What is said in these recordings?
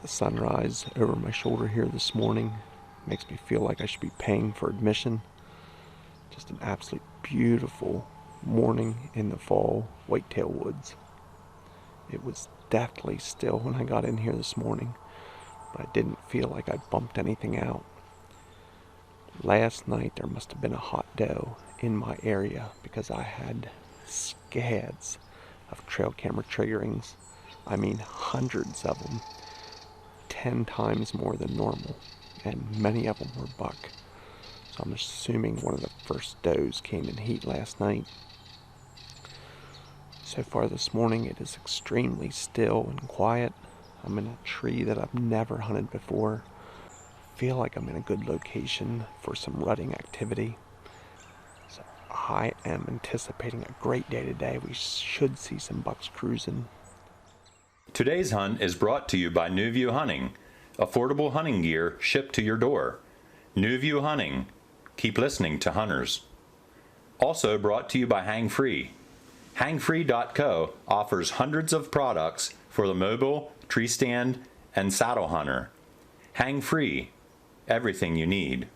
The sunrise over my shoulder here this morning makes me feel like I should be paying for admission. Just an absolutely beautiful morning in the fall whitetail woods. It was deathly still when I got in here this morning, but I didn't feel like I bumped anything out. Last night there must have been a hot doe in my area because I had scads of trail camera triggerings. I mean hundreds of them, 10 times more than normal, and many of them were buck. So I'm assuming one of the first does came in heat last night. So far this morning it is extremely still and quiet. I'm in a tree that I've never hunted before. Feel like I'm in a good location for some rutting activity. So I am anticipating a great day today. We should see some bucks cruising. Today's hunt is brought to you by New View Hunting. Affordable hunting gear shipped to your door. New View Hunting. Keep listening to hunters. Also brought to you by Hang Free. HangFree.co offers hundreds of products for the mobile, tree stand, and saddle hunter. Hang Free. Everything you need.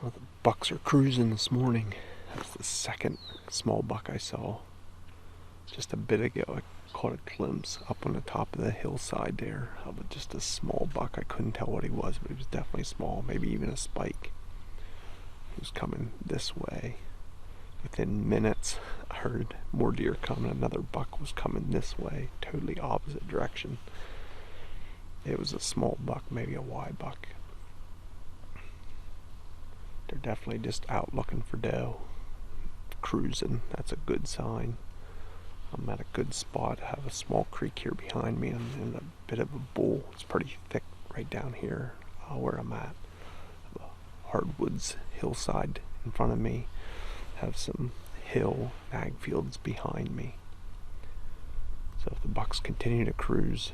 Well, the bucks are cruising this morning. That's the second small buck I saw. Just a bit ago I caught a glimpse up on the top of the hillside there of just a small buck. I couldn't tell what he was, but he was definitely small, maybe even a spike. He was coming this way. Within minutes I heard more deer coming. Another buck was coming this way, totally opposite direction. It was a small buck, maybe a Y buck. They're definitely just out looking for doe, cruising. That's a good sign. I'm at a good spot. I have a small creek here behind me. I'm in a bit of a bowl. It's pretty thick right down here where I'm at. I have a hardwoods hillside in front of me. I have some hill ag fields behind me. So if the bucks continue to cruise,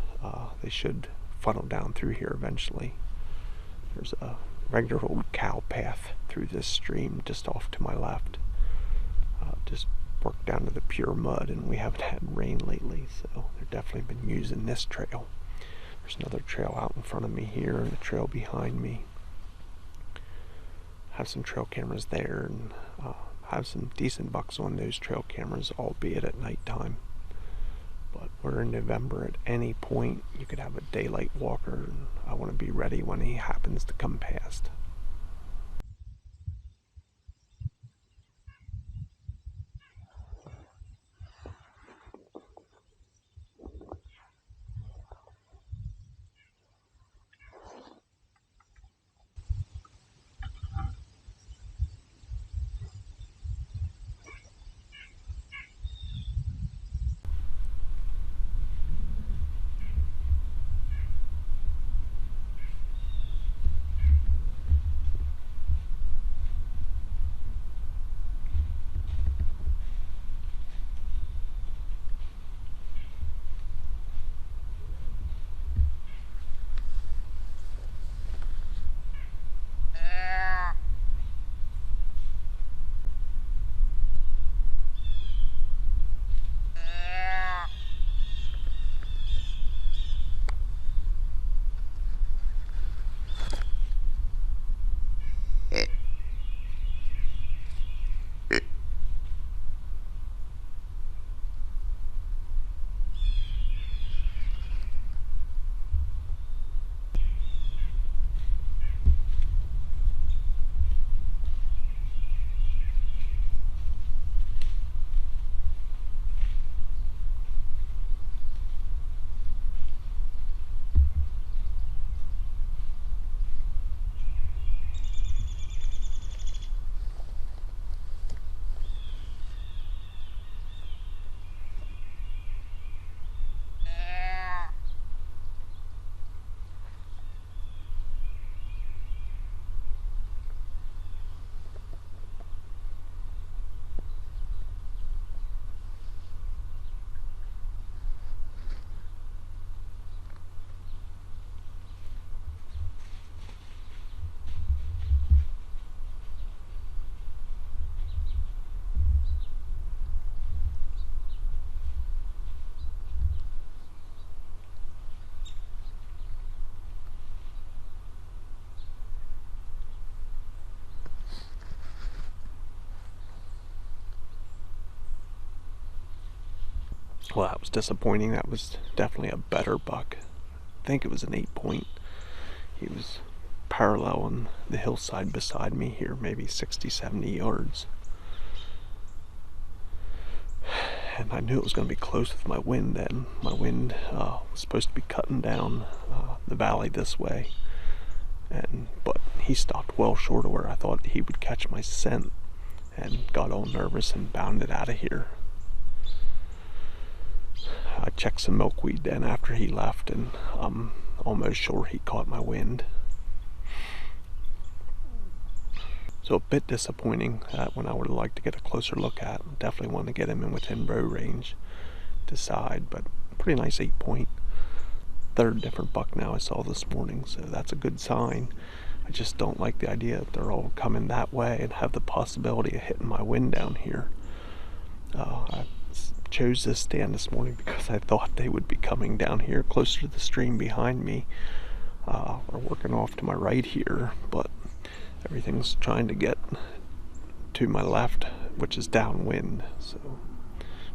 they should funnel down through here eventually. There's a regular old cow path through this stream just off to my left. Just worked down to the pure mud, and we haven't had rain lately, so they've definitely been using this trail. There's another trail out in front of me here and a trail behind me. Have some trail cameras there, and have some decent bucks on those trail cameras, albeit at nighttime. But we're in November. At any point you could have a daylight walker, and I want to be ready when he happens to come past. Well, that was disappointing. That was definitely a better buck. I think it was an 8-point. He was parallel on the hillside beside me here, maybe 60, 70 yards. And I knew it was going to be close with my wind then. My wind was supposed to be cutting down the valley this way. But he stopped well short of where I thought he would catch my scent, and got all nervous and bounded out of here. I checked some milkweed then after he left, and I'm almost sure he caught my wind. So a bit disappointing. When I would have liked to get a closer look at. Definitely want to get him in within bow range, decide, but pretty nice 8-point. Third different buck now I saw this morning, so that's a good sign. I just don't like the idea that they're all coming that way and have the possibility of hitting my wind down here. I chose this stand this morning because I thought they would be coming down here closer to the stream behind me, or working off to my right here, but everything's trying to get to my left, which is downwind. So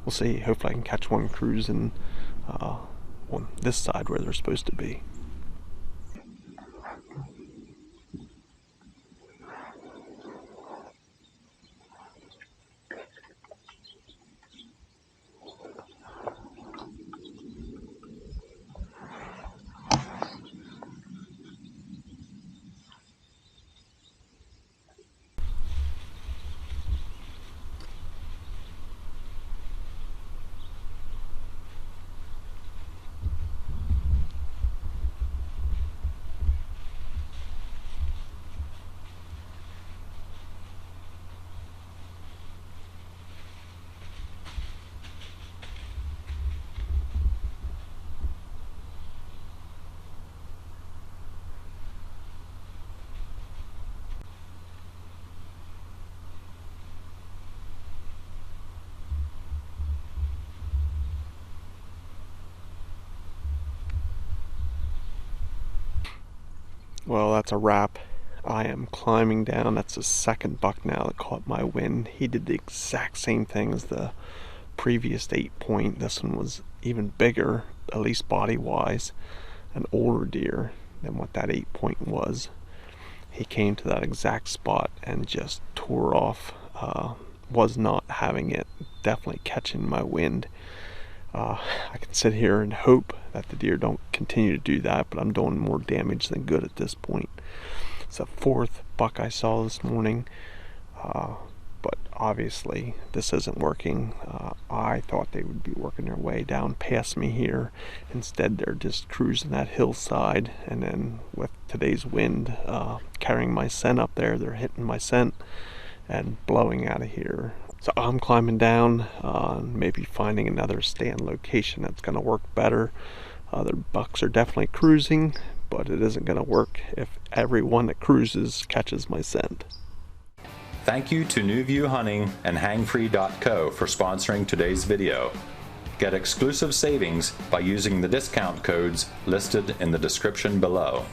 we'll see. Hopefully I can catch one cruising on this side where they're supposed to be. Well, that's a wrap. I am climbing down. That's the second buck now that caught my wind. He did the exact same thing as the previous 8-point. This one was even bigger, at least body-wise, an older deer than what that 8-point was. He came to that exact spot and just tore off. Was not having it. Definitely catching my wind. I can sit here and hope that the deer don't continue to do that, but I'm doing more damage than good at this point. It's the fourth buck I saw this morning, but obviously this isn't working. I thought they would be working their way down past me here. Instead, they're just cruising that hillside, and then with today's wind carrying my scent up there, they're hitting my scent and blowing out of here. So I'm climbing down, maybe finding another stand location that's going to work better. Other bucks are definitely cruising, but it isn't going to work if everyone that cruises catches my scent. Thank you to New View Hunting and hangfree.co for sponsoring today's video. Get exclusive savings by using the discount codes listed in the description below.